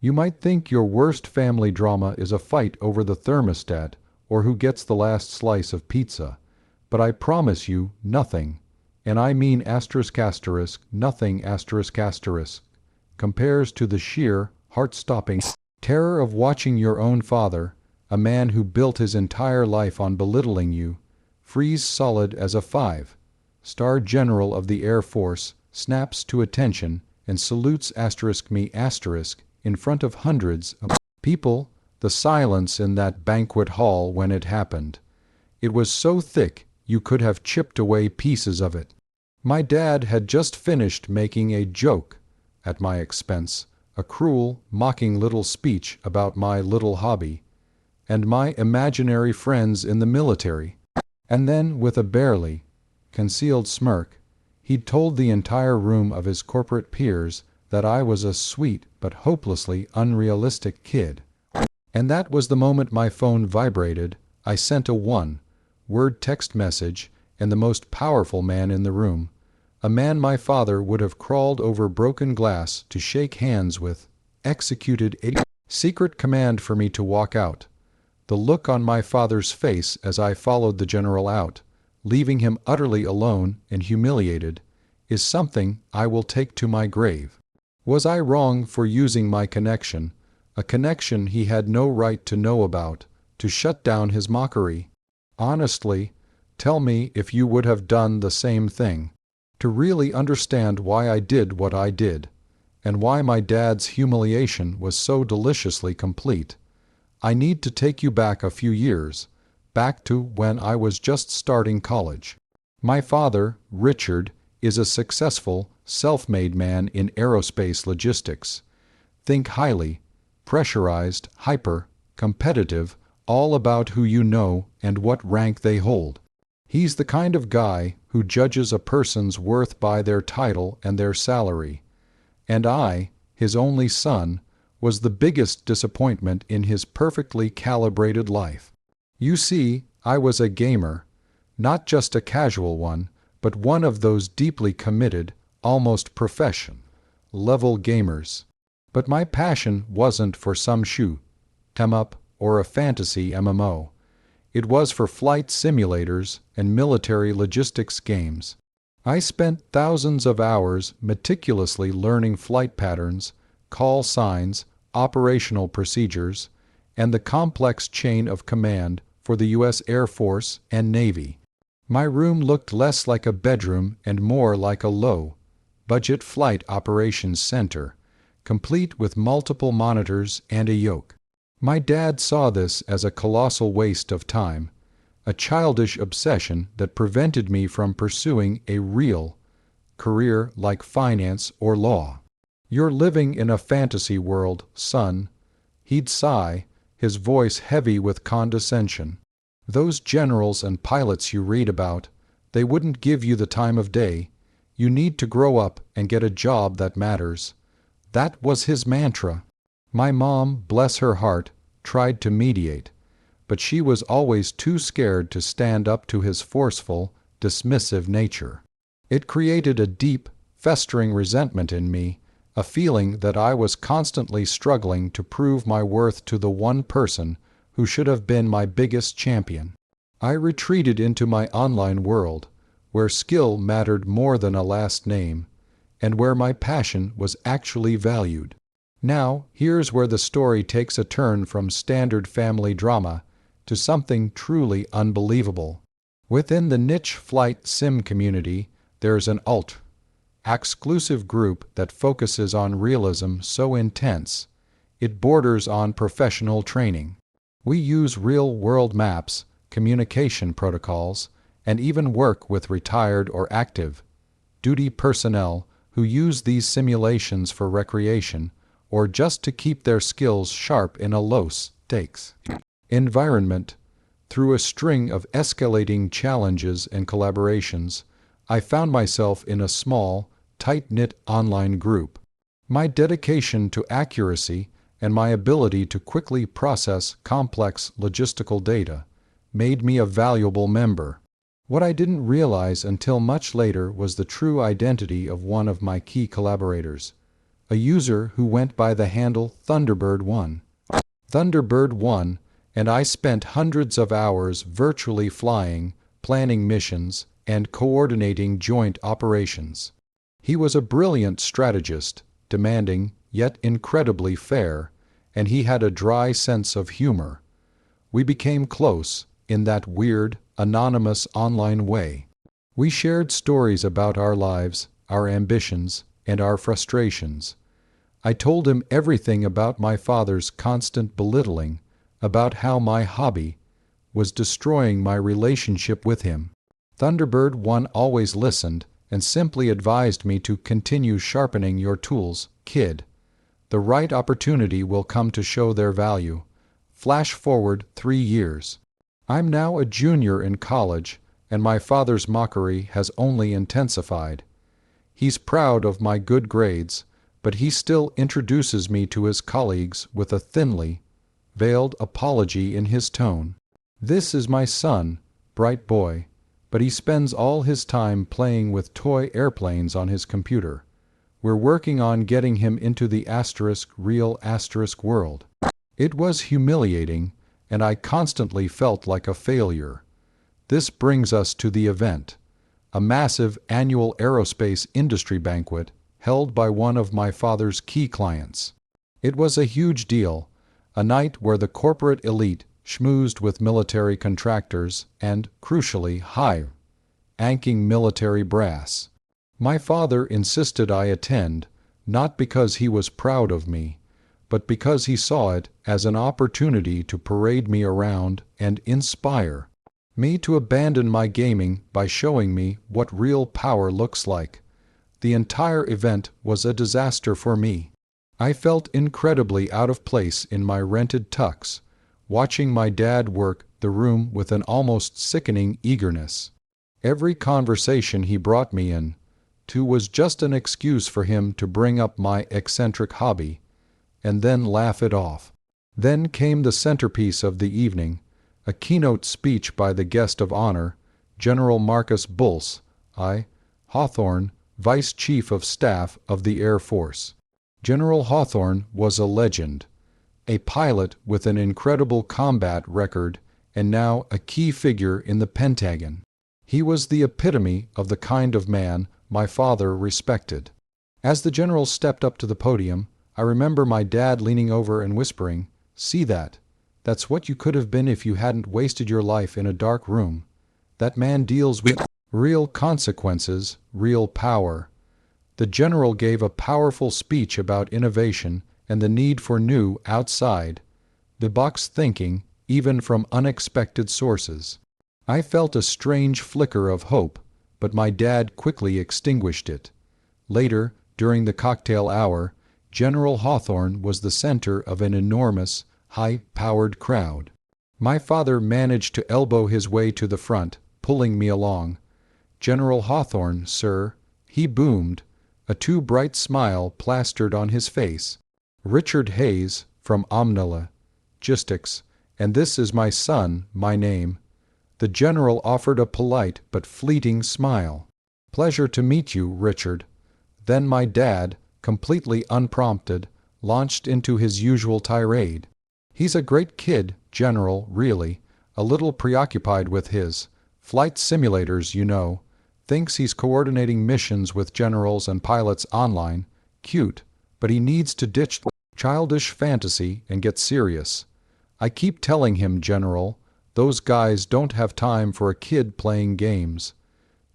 You might think your worst family drama is a fight over the thermostat or who gets the last slice of pizza, but I promise you nothing, and I mean nothing compares to the sheer, heart-stopping terror of watching your own father, a man who built his entire life on belittling you, freeze solid as a five-star general of the Air Force, snaps to attention and salutes me in front of hundreds of people. The silence in that banquet hall when it happened. It was so thick you could have chipped away pieces of it. My dad had just finished making a joke at my expense, a cruel, mocking little speech about my little hobby and my imaginary friends in the military. And then, with a barely concealed smirk, he'd told the entire room of his corporate peers that I was a sweet but hopelessly unrealistic kid. And that was the moment my phone vibrated. I sent a one-word text message, and the most powerful man in the room, a man my father would have crawled over broken glass to shake hands with, executed a secret command for me to walk out. The look on my father's face as I followed the general out, leaving him utterly alone and humiliated, is something I will take to my grave. Was I wrong for using my connection, a connection he had no right to know about, to shut down his mockery? Honestly, tell me if you would have done the same thing. To really understand why I did what I did, and why my dad's humiliation was so deliciously complete, I need to take you back a few years, back to when I was just starting college. My father, Richard, is a successful, self-made man in aerospace logistics. Think highly, pressurized, hyper, competitive, all about who you know and what rank they hold. He's the kind of guy who judges a person's worth by their title and their salary. And I, his only son, was the biggest disappointment in his perfectly calibrated life. You see, I was a gamer, not just a casual one, but one of those deeply committed, almost profession-level gamers. But my passion wasn't for some shoot 'em up or a fantasy MMO. It was for flight simulators and military logistics games. I spent thousands of hours meticulously learning flight patterns, call signs, operational procedures, and the complex chain of command for the U.S. Air Force and Navy. My room looked less like a bedroom and more like a low-budget flight operations center, complete with multiple monitors and a yoke. My dad saw this as a colossal waste of time, a childish obsession that prevented me from pursuing a real career like finance or law. "You're living in a fantasy world, son," he'd sigh, his voice heavy with condescension. "Those generals and pilots you read about, they wouldn't give you the time of day. You need to grow up and get a job that matters." That was his mantra. My mom, bless her heart, tried to mediate, but she was always too scared to stand up to his forceful, dismissive nature. It created a deep, festering resentment in me, a feeling that I was constantly struggling to prove my worth to the one person who should have been my biggest champion. I retreated into my online world, where skill mattered more than a last name, and where my passion was actually valued. Now, here's where the story takes a turn from standard family drama to something truly unbelievable. Within the niche flight sim community, there's an exclusive group that focuses on realism so intense, it borders on professional training. We use real-world maps, communication protocols, and even work with retired or active duty personnel who use these simulations for recreation or just to keep their skills sharp in a low-stakes environment. Through a string of escalating challenges and collaborations, I found myself in a small, tight-knit online group. My dedication to accuracy and my ability to quickly process complex logistical data made me a valuable member. What I didn't realize until much later was the true identity of one of my key collaborators, a user who went by the handle ThunderbirdOne. ThunderbirdOne and I spent hundreds of hours virtually flying, planning missions, and coordinating joint operations. He was a brilliant strategist, demanding, yet incredibly fair, and he had a dry sense of humor. We became close, in that weird, anonymous online way. We shared stories about our lives, our ambitions, and our frustrations. I told him everything about my father's constant belittling, about how my hobby was destroying my relationship with him. ThunderbirdOne always listened and simply advised me to continue sharpening your tools, kid. The right opportunity will come to show their value. Flash forward 3 years. I'm now a junior in college, and my father's mockery has only intensified. He's proud of my good grades, but he still introduces me to his colleagues with a thinly veiled apology in his tone. This is my son, bright boy, but he spends all his time playing with toy airplanes on his computer. We're working on getting him into the real world. It was humiliating, and I constantly felt like a failure. This brings us to the event, a massive annual aerospace industry banquet held by one of my father's key clients. It was a huge deal, a night where the corporate elite schmoozed with military contractors and, crucially, high-ranking military brass. My father insisted I attend, not because he was proud of me, but because he saw it as an opportunity to parade me around and inspire me to abandon my gaming by showing me what real power looks like. The entire event was a disaster for me. I felt incredibly out of place in my rented tux, watching my dad work the room with an almost sickening eagerness. Every conversation he brought me in to was just an excuse for him to bring up my eccentric hobby, and then laugh it off. Then came the centerpiece of the evening, a keynote speech by the guest of honor, General Marcus Bulls, Hawthorne, Vice Chief of Staff of the Air Force. General Hawthorne was a legend, a pilot with an incredible combat record and now a key figure in the Pentagon. He was the epitome of the kind of man my father respected. As the general stepped up to the podium, I remember my dad leaning over and whispering, "See that? That's what you could have been if you hadn't wasted your life in a dark room. That man deals with real consequences, real power." The general gave a powerful speech about innovation and the need for new, outside-the-box thinking, even from unexpected sources. I felt a strange flicker of hope, but my dad quickly extinguished it. Later, during the cocktail hour, General Hawthorne was the center of an enormous, high-powered crowd. My father managed to elbow his way to the front, pulling me along. "General Hawthorne, sir," he boomed, a too bright smile plastered on his face. "Richard Hayes, from Logistics, and this is my son, my name." The general offered a polite but fleeting smile. "Pleasure to meet you, Richard." Then my dad, completely unprompted, launched into his usual tirade. "He's a great kid, General, really, a little preoccupied with his flight simulators, you know. Thinks he's coordinating missions with generals and pilots online. Cute, but he needs to ditch childish fantasy and get serious. I keep telling him, General, those guys don't have time for a kid playing games."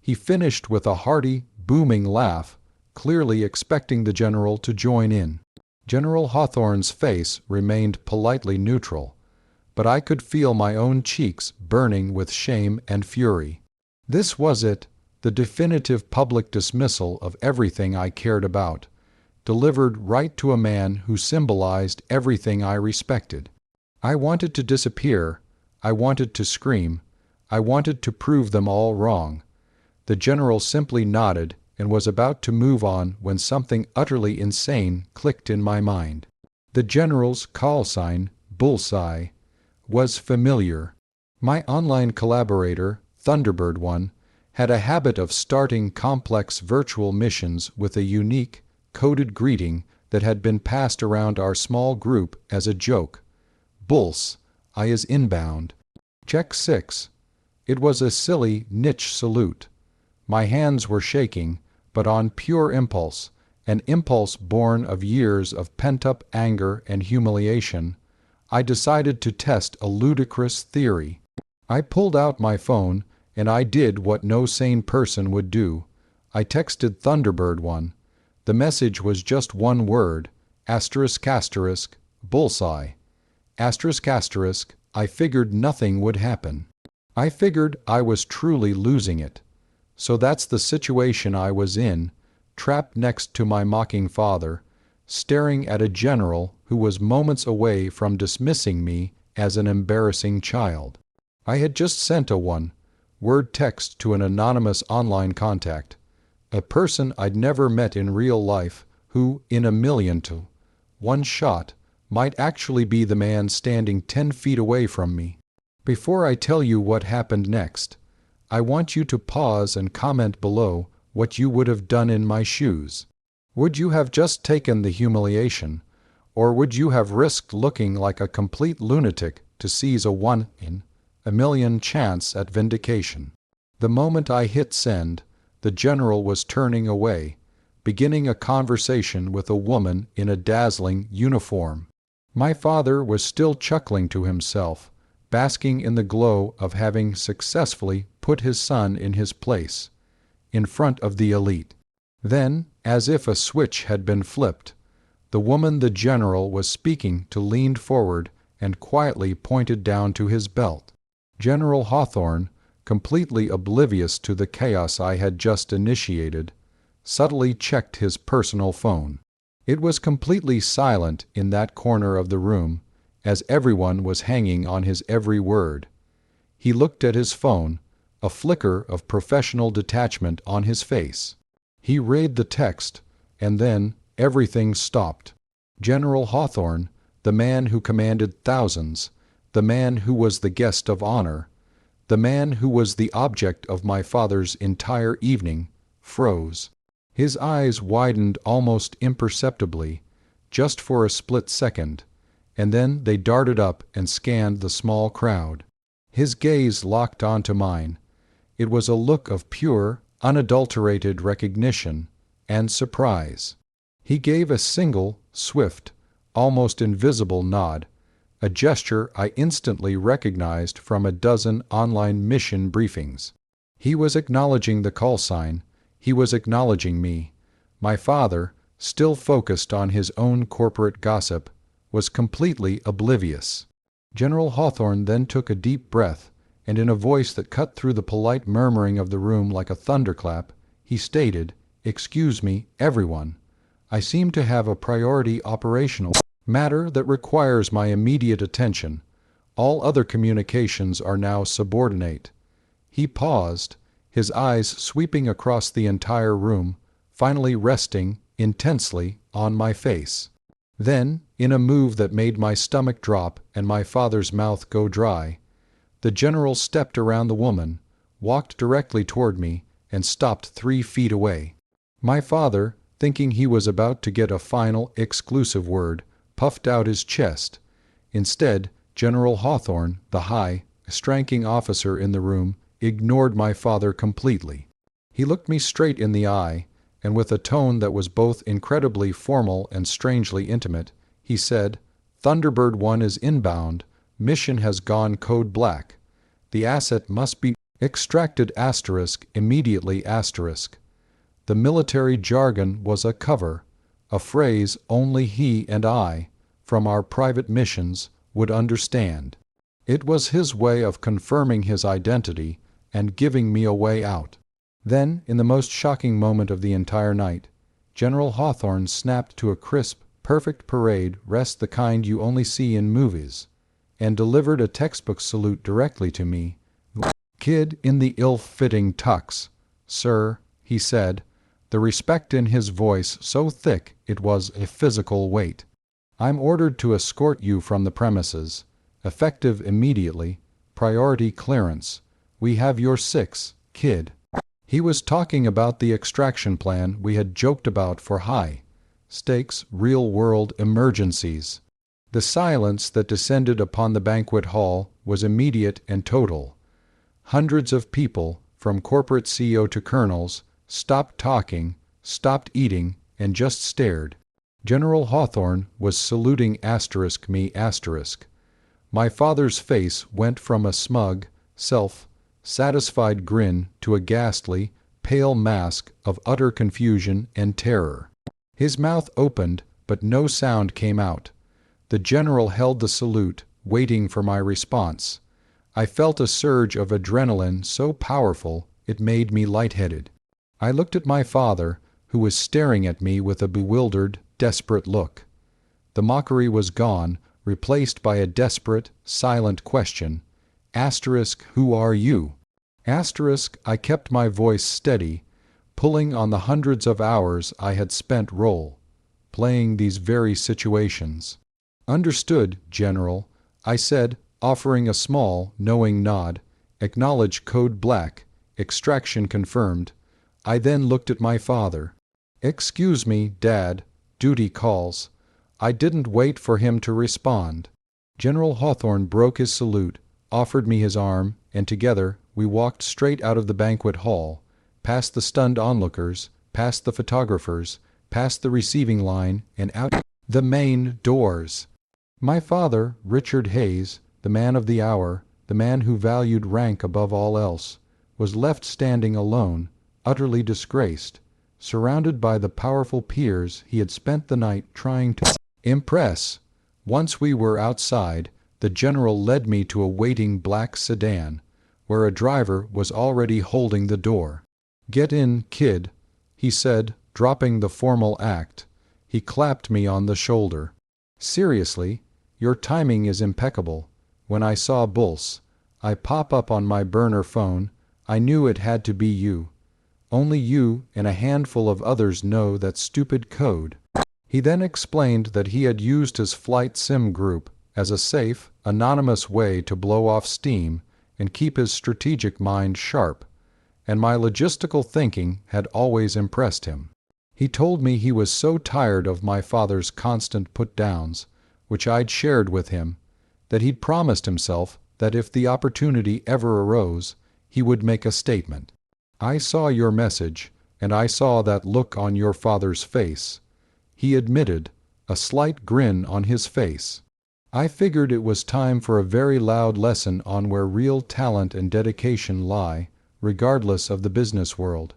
He finished with a hearty, booming laugh, clearly expecting the general to join in. General Hawthorne's face remained politely neutral, but I could feel my own cheeks burning with shame and fury. This was it, the definitive public dismissal of everything I cared about, delivered right to a man who symbolized everything I respected. I wanted to disappear. I wanted to scream. I wanted to prove them all wrong. The general simply nodded and was about to move on when something utterly insane clicked in my mind. The general's call sign, Bullseye, was familiar. My online collaborator, ThunderbirdOne, had a habit of starting complex virtual missions with a unique, coded greeting that had been passed around our small group as a joke. "Bulls, I is inbound. Check 6. It was a silly niche salute. My hands were shaking, but on pure impulse, an impulse born of years of pent-up anger and humiliation, I decided to test a ludicrous theory. I pulled out my phone, and I did what no sane person would do. I texted ThunderbirdOne. The message was just one word, ***, bullseye. ***, I figured nothing would happen. I figured I was truly losing it. So that's the situation I was in, trapped next to my mocking father, staring at a general who was moments away from dismissing me as an embarrassing child. I had just sent a one-word text to an anonymous online contact, a person I'd never met in real life who, in a million to one shot, might actually be the man standing 10 feet away from me. Before I tell you what happened next, I want you to pause and comment below what you would have done in my shoes. Would you have just taken the humiliation, or would you have risked looking like a complete lunatic to seize a 1 in a million chance at vindication? The moment I hit send, the general was turning away, beginning a conversation with a woman in a dazzling uniform. My father was still chuckling to himself, basking in the glow of having successfully put his son in his place, in front of the elite. Then, as if a switch had been flipped, the woman the general was speaking to leaned forward and quietly pointed down to his belt. General Hawthorne, completely oblivious to the chaos I had just initiated, subtly checked his personal phone. It was completely silent in that corner of the room, as everyone was hanging on his every word. He looked at his phone, a flicker of professional detachment on his face. He read the text, and then everything stopped. General Hawthorne, the man who commanded thousands, the man who was the guest of honor, the man who was the object of my father's entire evening, froze. His eyes widened almost imperceptibly, just for a split second, and then they darted up and scanned the small crowd. His gaze locked onto mine. It was a look of pure, unadulterated recognition and surprise. He gave a single, swift, almost invisible nod, a gesture I instantly recognized from a dozen online mission briefings. He was acknowledging the call sign. He was acknowledging me. My father, still focused on his own corporate gossip, was completely oblivious. General Hawthorne then took a deep breath, and in a voice that cut through the polite murmuring of the room like a thunderclap, he stated, "Excuse me, everyone. I seem to have a priority operational matter that requires my immediate attention. All other communications are now subordinate." He paused, his eyes sweeping across the entire room, finally resting intensely on my face. Then, in a move that made my stomach drop and my father's mouth go dry, the general stepped around the woman, walked directly toward me, and stopped 3 feet away. My father, thinking he was about to get a final, exclusive word, puffed out his chest. Instead, General Hawthorne, the high-ranking officer in the room, ignored my father completely. He looked me straight in the eye, and with a tone that was both incredibly formal and strangely intimate, he said, "ThunderbirdOne is inbound. Mission has gone code black. The asset must be extracted immediately. The military jargon was a cover, a phrase only he and I, from our private missions, would understand. It was his way of confirming his identity and giving me a way out." Then, in the most shocking moment of the entire night, General Hawthorne snapped to a crisp, perfect parade rest the kind you only see in movies, and delivered a textbook salute directly to me. "Kid in the ill-fitting tux, sir," he said, the respect in his voice so thick it was a physical weight. "I'm ordered to escort you from the premises. Effective immediately. Priority clearance. We have your 6, kid." He was talking about the extraction plan we had joked about for stakes, real-world emergencies. The silence that descended upon the banquet hall was immediate and total. Hundreds of people, from corporate CEO to colonels, stopped talking, stopped eating, and just stared. General Hawthorne was saluting me. My father's face went from a smug, self-satisfied grin to a ghastly, pale mask of utter confusion and terror. His mouth opened, but no sound came out. The general held the salute, waiting for my response. I felt a surge of adrenaline so powerful it made me lightheaded. I looked at my father, who was staring at me with a bewildered, desperate look. The mockery was gone, replaced by a desperate, silent question. Who are you? I kept my voice steady, pulling on the hundreds of hours I had spent playing these very situations. Understood, General, I said, offering a small, knowing nod. Acknowledge code black. Extraction confirmed. I then looked at my father. Excuse me, Dad. Duty calls. I didn't wait for him to respond. General Hawthorne broke his salute, offered me his arm, and together we walked straight out of the banquet hall, past the stunned onlookers, past the photographers, past the receiving line, and out the main doors. My father, Richard Hayes, the man of the hour, the man who valued rank above all else, was left standing alone, utterly disgraced, surrounded by the powerful peers he had spent the night trying to impress. Once we were outside, the general led me to a waiting black sedan, where a driver was already holding the door. "Get in, kid," he said, dropping the formal act. He clapped me on the shoulder. "Seriously, your timing is impeccable. When I saw I pop up on my burner phone, I knew it had to be you. Only you and a handful of others know that stupid code." He then explained that he had used his flight sim group as a safe, anonymous way to blow off steam and keep his strategic mind sharp, and my logistical thinking had always impressed him. He told me he was so tired of my father's constant put-downs, which I'd shared with him, that he'd promised himself that if the opportunity ever arose, he would make a statement. "I saw your message, and I saw that look on your father's face," he admitted, a slight grin on his face. "I figured it was time for a very loud lesson on where real talent and dedication lie, regardless of the business world.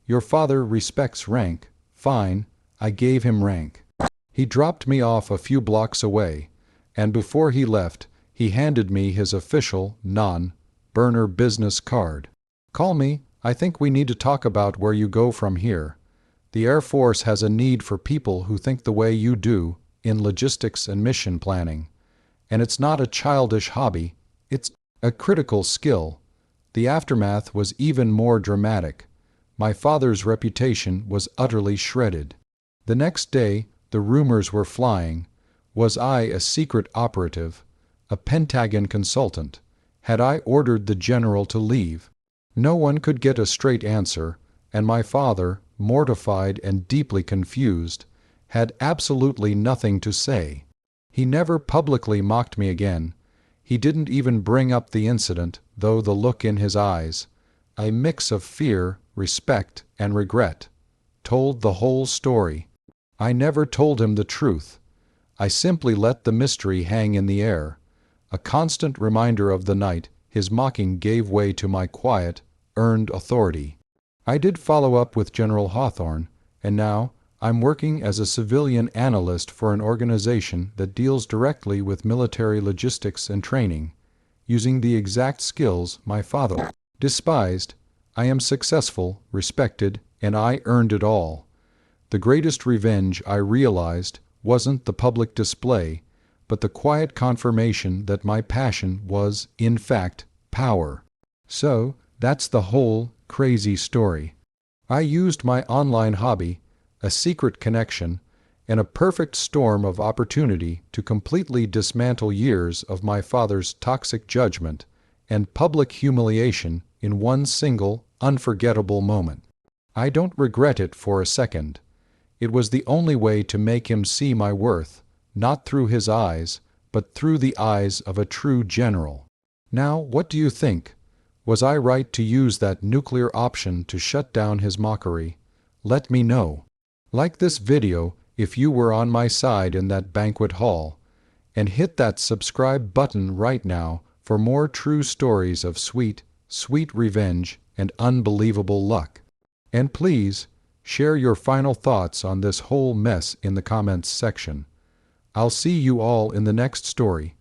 Your father respects rank. Fine, I gave him rank." He dropped me off a few blocks away, and before he left, he handed me his official, non-burner business card. "Call me. I think we need to talk about where you go from here. The Air Force has a need for people who think the way you do in logistics and mission planning. And it's not a childish hobby, it's a critical skill." The aftermath was even more dramatic. My father's reputation was utterly shredded. The next day, the rumors were flying. Was I a secret operative? A Pentagon consultant? Had I ordered the general to leave? No one could get a straight answer, and my father, mortified and deeply confused, had absolutely nothing to say. He never publicly mocked me again. He didn't even bring up the incident, though the look in his eyes, a mix of fear, respect, and regret, told the whole story. I never told him the truth. I simply let the mystery hang in the air. A constant reminder of the night his mocking gave way to my quiet, earned authority. I did follow up with General Hawthorne, and now I'm working as a civilian analyst for an organization that deals directly with military logistics and training, using the exact skills my father despised. I am successful, respected, and I earned it all. The greatest revenge, I realized, wasn't the public display, but the quiet confirmation that my passion was, in fact, power. So, that's the whole crazy story. I used my online hobby, a secret connection, and a perfect storm of opportunity to completely dismantle years of my father's toxic judgment and public humiliation in one single, unforgettable moment. I don't regret it for a second. It was the only way to make him see my worth, not through his eyes, but through the eyes of a true general. Now, what do you think? Was I right to use that nuclear option to shut down his mockery? Let me know. Like this video if you were on my side in that banquet hall, and hit that subscribe button right now for more true stories of sweet, sweet revenge and unbelievable luck. And please, share your final thoughts on this whole mess in the comments section. I'll see you all in the next story.